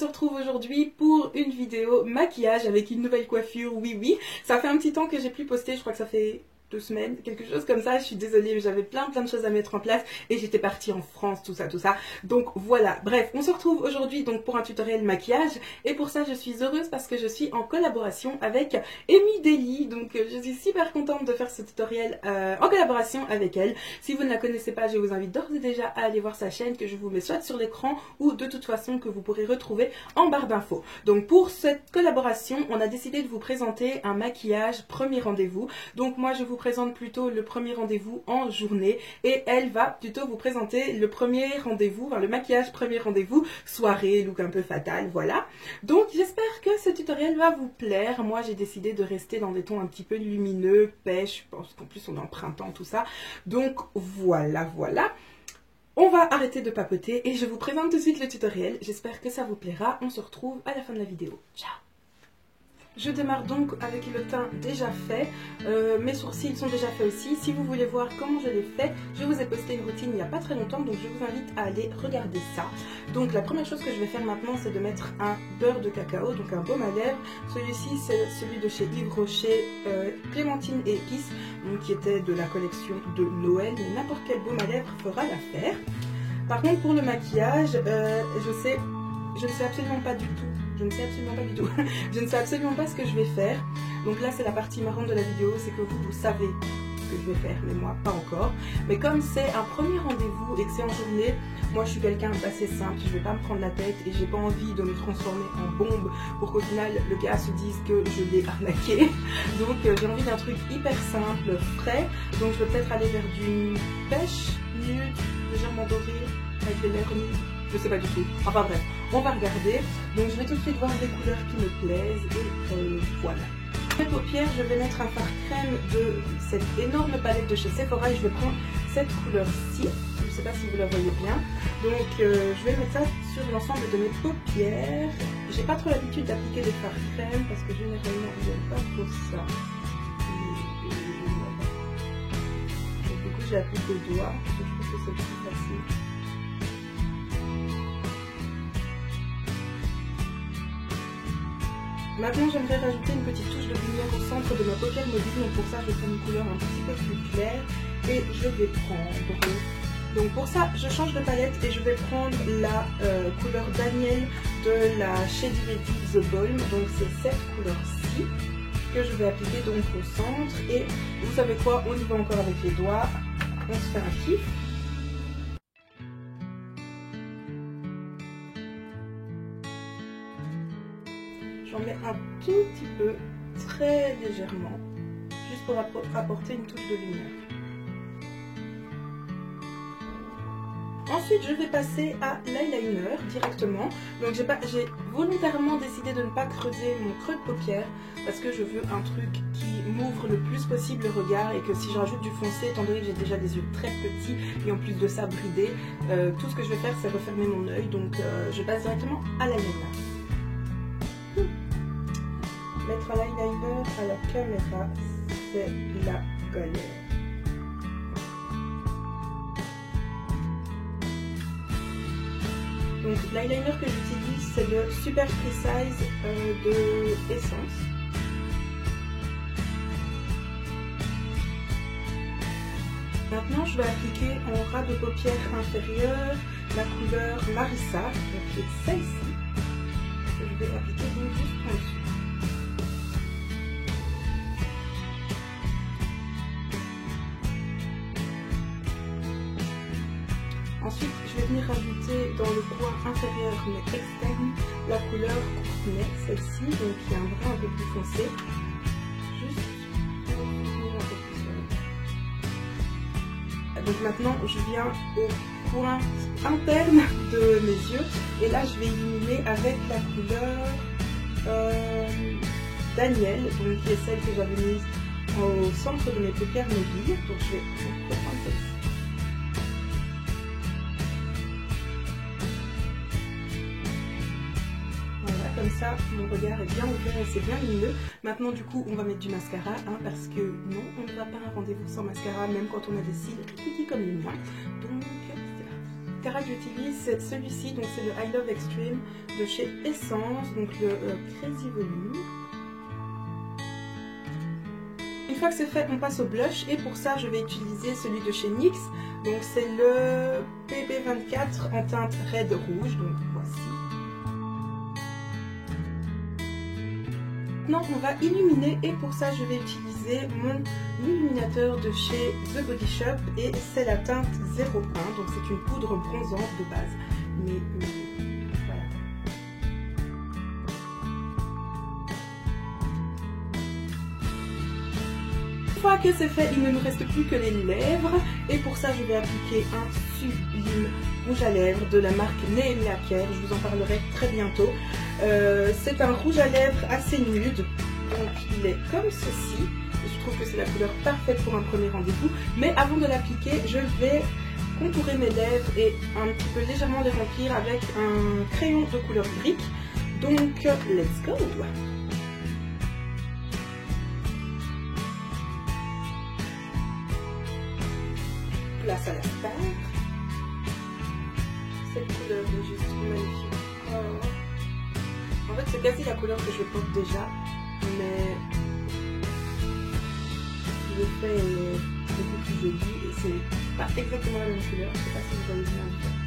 se retrouve aujourd'hui pour une vidéo maquillage avec une nouvelle coiffure, oui. Ça fait un petit temps que j'ai plus posté, je crois que ça fait 2 semaines, quelque chose comme ça. Je suis désolée, mais j'avais plein de choses à mettre en place et j'étais partie en France, tout ça. Donc voilà, bref, on se retrouve aujourd'hui donc pour un tutoriel maquillage et pour ça je suis heureuse parce que je suis en collaboration avec Amy Daily. Donc je suis super contente de faire ce tutoriel en collaboration avec elle. Si vous ne la connaissez pas, je vous invite d'ores et déjà à aller voir sa chaîne que je vous mets soit sur l'écran ou de toute façon que vous pourrez retrouver en barre d'infos. Donc pour cette collaboration, on a décidé de vous présenter un maquillage premier rendez-vous. Donc moi je vous présente plutôt le premier rendez-vous en journée et elle va plutôt vous présenter le premier rendez-vous, enfin, le maquillage premier rendez-vous soirée, look un peu fatal, voilà. Donc j'espère que ce tutoriel va vous plaire. Moi j'ai décidé de rester dans des tons un petit peu lumineux, pêche, je pense qu'en plus on est en printemps, tout ça. Donc voilà. On va arrêter de papoter et je vous présente tout de suite le tutoriel. J'espère que ça vous plaira. On se retrouve à la fin de la vidéo. Ciao! Je démarre donc avec le teint déjà fait, mes sourcils sont déjà faits aussi. Si vous voulez voir comment je les fais, je vous ai posté une routine il n'y a pas très longtemps, donc je vous invite à aller regarder ça. Donc la première chose que je vais faire maintenant, c'est de mettre un beurre de cacao, donc un baume à lèvres. Celui-ci c'est celui de chez Yves Rocher, Clémentine et Épices, donc qui était de la collection de Noël, mais n'importe quel baume à lèvres fera l'affaire. Par contre pour le maquillage, je ne sais absolument pas du tout. Je ne sais absolument pas ce que je vais faire. Donc là c'est la partie marrante de la vidéo, c'est que vous savez ce que je vais faire, mais moi pas encore. Mais comme c'est un premier rendez-vous et que c'est en journée, moi je suis quelqu'un d'assez simple, je vais pas me prendre la tête et j'ai pas envie de me transformer en bombe pour qu'au final le gars se dise que je l'ai arnaqué. Donc j'ai envie d'un truc hyper simple, frais. Donc je vais peut-être aller vers du pêche nude, légèrement doré, avec les lèvres nudes. Je sais pas du tout. Enfin bref, on va regarder. Donc je vais tout de suite voir des couleurs qui me plaisent et voilà. Pour les paupières, je vais mettre un fard crème de cette énorme palette de chez Sephora et je vais prendre cette couleur-ci. Je ne sais pas si vous la voyez bien. Donc je vais mettre ça sur l'ensemble de mes paupières. J'ai pas trop l'habitude d'appliquer des fards crème parce que généralement je n'aime pas trop ça. Donc du coup j'applique au doigt parce que je trouve que c'est plus facile. Maintenant, j'aimerais rajouter une petite touche de lumière au centre de ma paupière mobile. Donc pour ça, je vais prendre une couleur un petit peu plus claire et je vais prendre... Donc pour ça, je change de palette et je vais prendre la couleur Daniel de la Shady Lady The Balm. Donc c'est cette couleur-ci que je vais appliquer donc au centre. Et vous savez quoi, on y va encore avec les doigts. On se fait un kiff. J'en mets un tout petit peu, très légèrement, juste pour apporter une touche de lumière. Ensuite, je vais passer à l'eyeliner directement. Donc j'ai volontairement décidé de ne pas creuser mon creux de paupière parce que je veux un truc qui m'ouvre le plus possible le regard et que si je rajoute du foncé, étant donné que j'ai déjà des yeux très petits et en plus de ça bridés, tout ce que je vais faire c'est refermer mon œil. Donc je passe directement à l'eyeliner. Mettre l'eyeliner à la caméra, c'est la galère. Donc l'eyeliner que j'utilise, c'est le Super Precise de Essence. Maintenant, je vais appliquer en ras de paupière inférieur la couleur Marissa, donc qui est celle-ci. Je vais appliquer donc juste en dessous. Ensuite, je vais venir rajouter dans le coin inférieur mais externe la couleur Courtenay, celle-ci, donc qui est un brin un peu plus foncé. Juste pour finir un peu plus sur le... Donc maintenant, je viens au coin interne de mes yeux et là, je vais illuminer avec la couleur Daniel, donc qui est celle que j'avais mise au centre de mes paupières mobiles. Donc je vais reprendre celle-ci. Comme ça, mon regard est bien ouvert et c'est bien lumineux. Maintenant, du coup, on va mettre du mascara, hein, parce que non, on ne va pas à un rendez-vous sans mascara, même quand on a des cils petits comme les miens. Donc, c'est parti. mascara que j'utilise, c'est celui-ci, donc c'est le I Love Extreme de chez Essence, donc le Crazy Volume. Une fois que c'est fait, on passe au blush et pour ça je vais utiliser celui de chez NYX, donc c'est le PB24 en teinte Red Rouge, donc voici. Maintenant on va illuminer et pour ça je vais utiliser mon illuminateur de chez The Body Shop et c'est la teinte 01, donc c'est une poudre bronzante de base, mais voilà. Une fois que c'est fait, il ne nous reste plus que les lèvres et pour ça je vais appliquer un sublime rouge à lèvres de la marque Nehemia Care, je vous en parlerai très bientôt. C'est un rouge à lèvres assez nude, donc il est comme ceci. Je trouve que c'est la couleur parfaite pour un premier rendez-vous, mais avant de l'appliquer, je vais contourer mes lèvres et un petit peu légèrement les remplir avec un crayon de couleur brique. Donc, let's go! Place à la star. Cette couleur est juste magnifique. Oh. En fait, c'est quasi la couleur que je porte déjà, mais l'effet est beaucoup plus joli et c'est pas exactement la même couleur. Je sais pas si vous voyez bien la différence.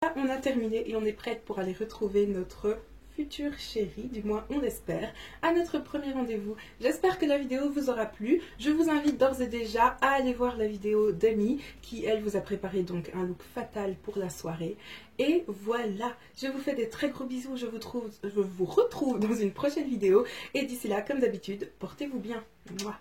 Là, on a terminé et on est prête pour aller retrouver notre future chérie, du moins on l'espère, à notre premier rendez-vous. J'espère que la vidéo vous aura plu. Je vous invite d'ores et déjà à aller voir la vidéo d'Amy qui, elle, vous a préparé donc un look fatal pour la soirée. Et voilà, je vous fais des très gros bisous. Je vous retrouve dans une prochaine vidéo. Et d'ici là, comme d'habitude, portez-vous bien. Mouah.